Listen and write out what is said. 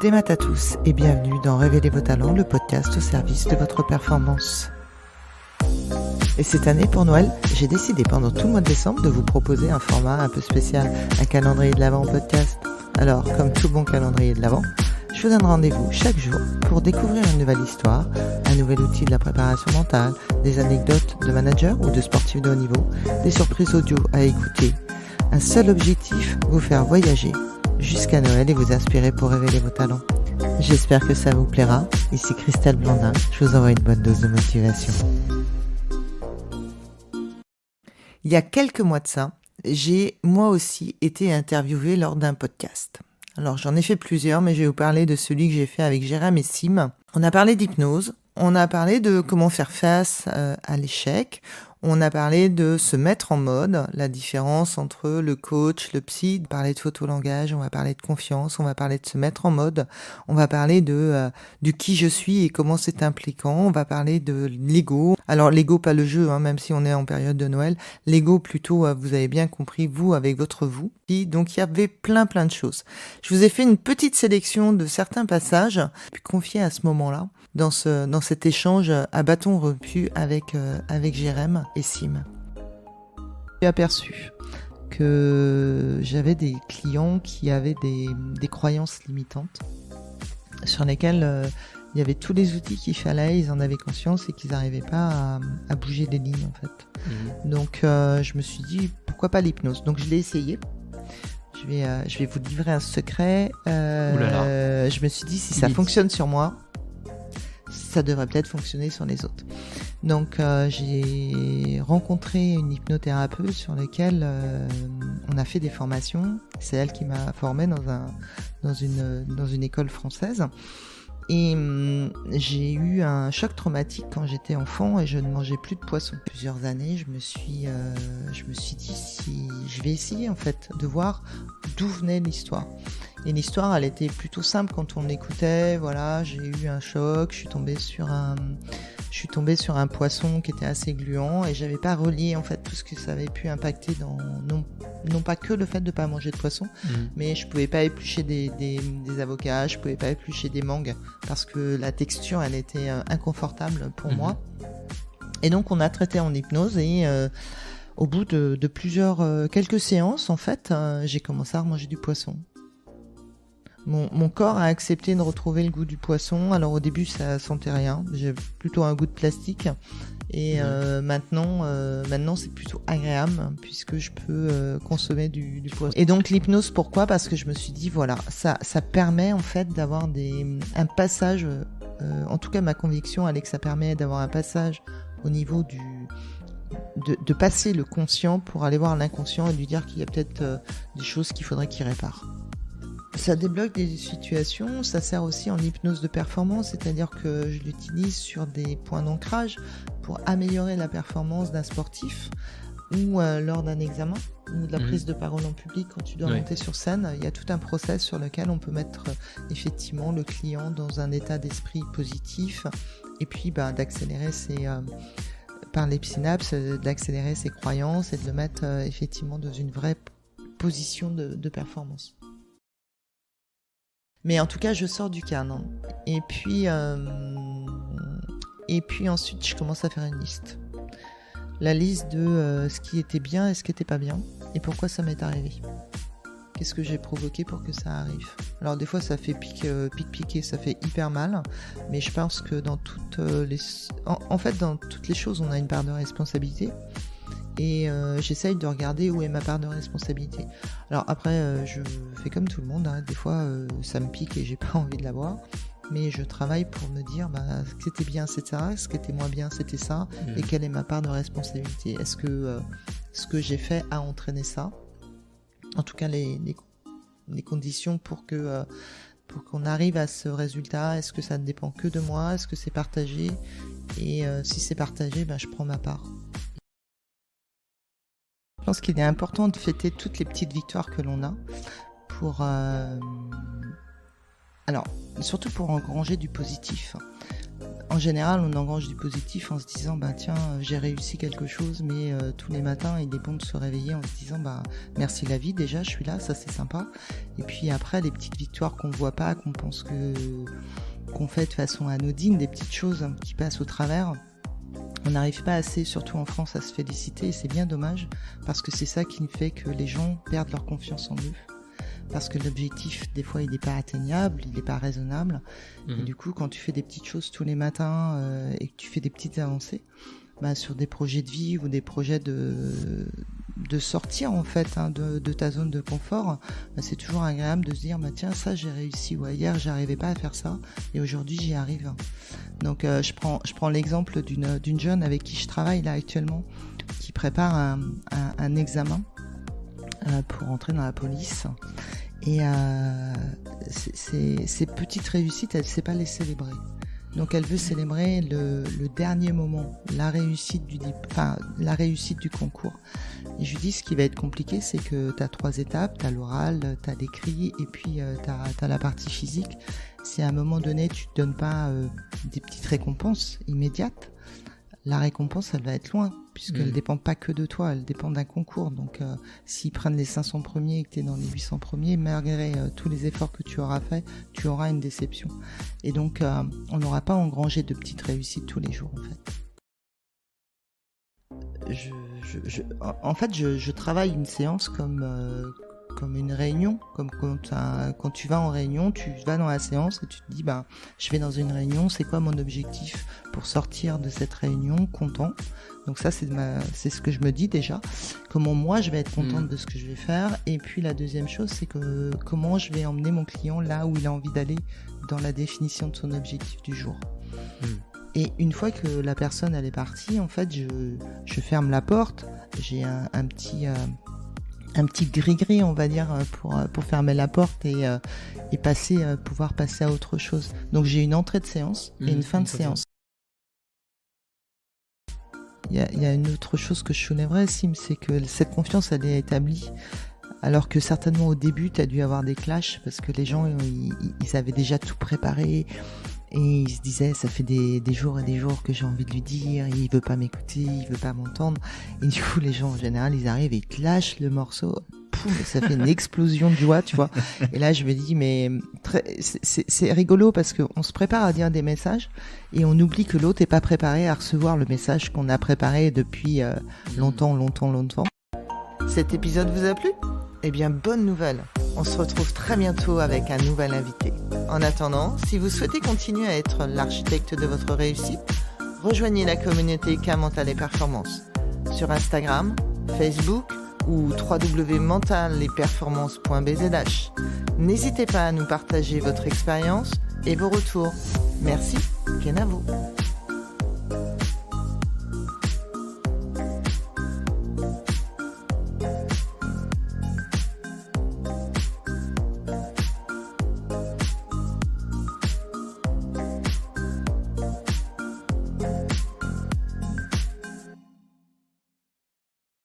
Des maths à tous et bienvenue dans Révéler vos talents, le podcast au service de votre performance. Et cette année, pour Noël, j'ai décidé pendant tout le mois de décembre de vous proposer un format un peu spécial, un calendrier de l'Avent podcast. Alors, comme tout bon calendrier de l'Avent, je vous donne rendez-vous chaque jour pour découvrir une nouvelle histoire, un nouvel outil de la préparation mentale, des anecdotes de managers ou de sportifs de haut niveau, des surprises audio à écouter. Un seul objectif, vous faire voyager jusqu'à Noël et vous inspirer pour révéler vos talents. J'espère que ça vous plaira. Ici Christelle Blandin, je vous envoie une bonne dose de motivation. Il y a quelques mois de ça, j'ai moi aussi été interviewée lors d'un podcast. Alors j'en ai fait plusieurs, mais je vais vous parler de celui que j'ai fait avec Jérém et Sim. On a parlé d'hypnose, on a parlé de comment faire face à l'échec, on a parlé de se mettre en mode, la différence entre le coach, le psy, on va parler de photolangage, on va parler de confiance, on va parler de se mettre en mode, on va parler du qui je suis et comment c'est impliquant, on va parler de l'ego. Alors l'ego, pas le jeu, même si on est en période de Noël, l'ego plutôt, vous avez bien compris, vous avec votre vous. Donc il y avait plein de choses. Je vous ai fait une petite sélection de certains passages, puis confiés à ce moment-là, dans cet échange à bâton rompu avec Jérém et Sim. J'ai aperçu que j'avais des clients qui avaient des croyances limitantes sur lesquelles il y avait tous les outils qu'il fallait, ils en avaient conscience et qu'ils n'arrivaient pas à bouger des lignes en fait. Donc je me suis dit pourquoi pas l'hypnose. Donc je l'ai essayé. Je vais vous livrer un secret. Je me suis dit si ça fonctionne sur moi, ça devrait peut-être fonctionner sur les autres. Donc j'ai rencontré une hypnothérapeute sur laquelle on a fait des formations. C'est elle qui m'a formée dans une école française. Et j'ai eu un choc traumatique quand j'étais enfant et je ne mangeais plus de poisson. Plusieurs années, je me suis dit si je vais essayer en fait de voir d'où venait l'histoire. Et l'histoire, elle était plutôt simple quand on l'écoutait. Voilà, j'ai eu un choc, je suis tombée sur un poisson qui était assez gluant et j'avais pas relié en fait tout ce que ça avait pu impacter dans non pas que le fait de pas manger de poisson, mais je pouvais pas éplucher des avocats, je pouvais pas éplucher des mangues parce que la texture elle était inconfortable pour moi. Et donc on a traité en hypnose et au bout de quelques séances en fait, j'ai commencé à remanger du poisson. Mon corps a accepté de retrouver le goût du poisson. Alors au début ça sentait rien, j'ai plutôt un goût de plastique et maintenant c'est plutôt agréable puisque je peux consommer du poisson. Et donc l'hypnose, pourquoi ? Parce que je me suis dit voilà, ça permet en fait d'avoir un passage, en tout cas ma conviction elle est que ça permet d'avoir un passage au niveau de passer le conscient pour aller voir l'inconscient et lui dire qu'il y a peut-être des choses qu'il faudrait qu'il répare. Ça débloque des situations, ça sert aussi en hypnose de performance, c'est-à-dire que je l'utilise sur des points d'ancrage pour améliorer la performance d'un sportif ou lors d'un examen ou de la prise de parole en public quand tu dois monter sur scène. Il y a tout un process sur lequel on peut mettre effectivement le client dans un état d'esprit positif et puis d'accélérer par les synapses, d'accélérer ses croyances et de le mettre effectivement dans une vraie position de performance. Mais en tout cas, je sors du cadre. Et puis ensuite, je commence à faire une liste. La liste de ce qui était bien et ce qui n'était pas bien. Et pourquoi ça m'est arrivé. Qu'est-ce que j'ai provoqué pour que ça arrive. Alors des fois, ça fait piquer, ça fait hyper mal. Mais je pense que dans toutes les choses, on a une part de responsabilité. Et j'essaye de regarder où est ma part de responsabilité. Alors après, je fais comme tout le monde, des fois ça me pique et j'ai pas envie de l'avoir, mais je travaille pour me dire ce qui était bien c'était ça, ce qui était moins bien c'était ça, et quelle est ma part de responsabilité. Est-ce que ce que j'ai fait a entraîné ça ? En tout cas les conditions pour qu'on arrive à ce résultat, est-ce que ça ne dépend que de moi, est-ce que c'est partagé, et si c'est partagé, je prends ma part. Je pense qu'il est important de fêter toutes les petites victoires que l'on a pour surtout pour engranger du positif. en général, on engrange du positif en se disant, tiens, j'ai réussi quelque chose, mais tous les matins, il est bon de se réveiller en se disant, merci la vie, déjà, je suis là, ça c'est sympa. Et puis après, les petites victoires qu'on voit pas, qu'on pense qu'on fait de façon anodine, des petites choses qui passent au travers. On n'arrive pas assez, surtout en France, à se féliciter, et c'est bien dommage, parce que c'est ça qui fait que les gens perdent leur confiance en eux. Parce que l'objectif, des fois, il n'est pas atteignable, il n'est pas raisonnable. Et du coup, quand tu fais des petites choses tous les matins et que tu fais des petites avancées, sur des projets de vie ou des projets de sortir en fait de ta zone de confort, c'est toujours agréable de se dire tiens, ça j'ai réussi, ou hier j'arrivais pas à faire ça et aujourd'hui j'y arrive. Donc je prends l'exemple d'une jeune avec qui je travaille là actuellement, qui prépare un examen pour entrer dans la police, et ces petites réussites, elle ne sait pas les célébrer. Donc elle veut célébrer le dernier moment, la réussite du concours. Et je lui dis, ce qui va être compliqué, c'est que tu as 3 étapes, tu as l'oral, tu as l'écrit, et puis tu as la partie physique. Si à un moment donné, tu ne te donnes pas des petites récompenses immédiates, la récompense, elle va être loin, puisqu'elle ne dépend pas que de toi, elle dépend d'un concours. Donc s'ils prennent les 500 premiers et que tu es dans les 800 premiers, malgré tous les efforts que tu auras fait, tu auras une déception. Et donc on n'aura pas engrangé de petites réussites tous les jours, en fait. En fait, je travaille une séance comme une réunion, comme quand tu vas en réunion, tu vas dans la séance et tu te dis je vais dans une réunion, c'est quoi mon objectif pour sortir de cette réunion content. Donc ça c'est ce que je me dis déjà, comment moi je vais être contente de ce que je vais faire. Et puis la deuxième chose, c'est que comment je vais emmener mon client là où il a envie d'aller dans la définition de son objectif du jour. Et une fois que la personne elle est partie, en fait je ferme la porte, j'ai un petit gris-gris, on va dire, pour fermer la porte et pouvoir passer à autre chose. Donc j'ai une entrée de séance et une fin de séance. Il y a une autre chose que je soulèverais, Sim, c'est que cette confiance, elle est établie, alors que certainement au début, tu as dû avoir des clashs, parce que les gens, ils avaient déjà tout préparé, et ils se disaient, ça fait des jours et des jours que j'ai envie de lui dire, il veut pas m'écouter, il veut pas m'entendre. Et du coup, les gens, en général, ils arrivent et ils te lâchent le morceau. Poum, ça fait une explosion de joie, tu vois. Et là, je me dis, mais c'est rigolo parce qu'on se prépare à dire des messages et on oublie que l'autre n'est pas préparé à recevoir le message qu'on a préparé depuis longtemps. Cet épisode vous a plu ? Eh bien, bonne nouvelle. On se retrouve très bientôt avec un nouvel invité. En attendant, si vous souhaitez continuer à être l'architecte de votre réussite, rejoignez la communauté K Mental et Performance sur Instagram, Facebook ou www.mentalesperformances.bzh. N'hésitez pas à nous partager votre expérience et vos retours. Merci, Kenavo.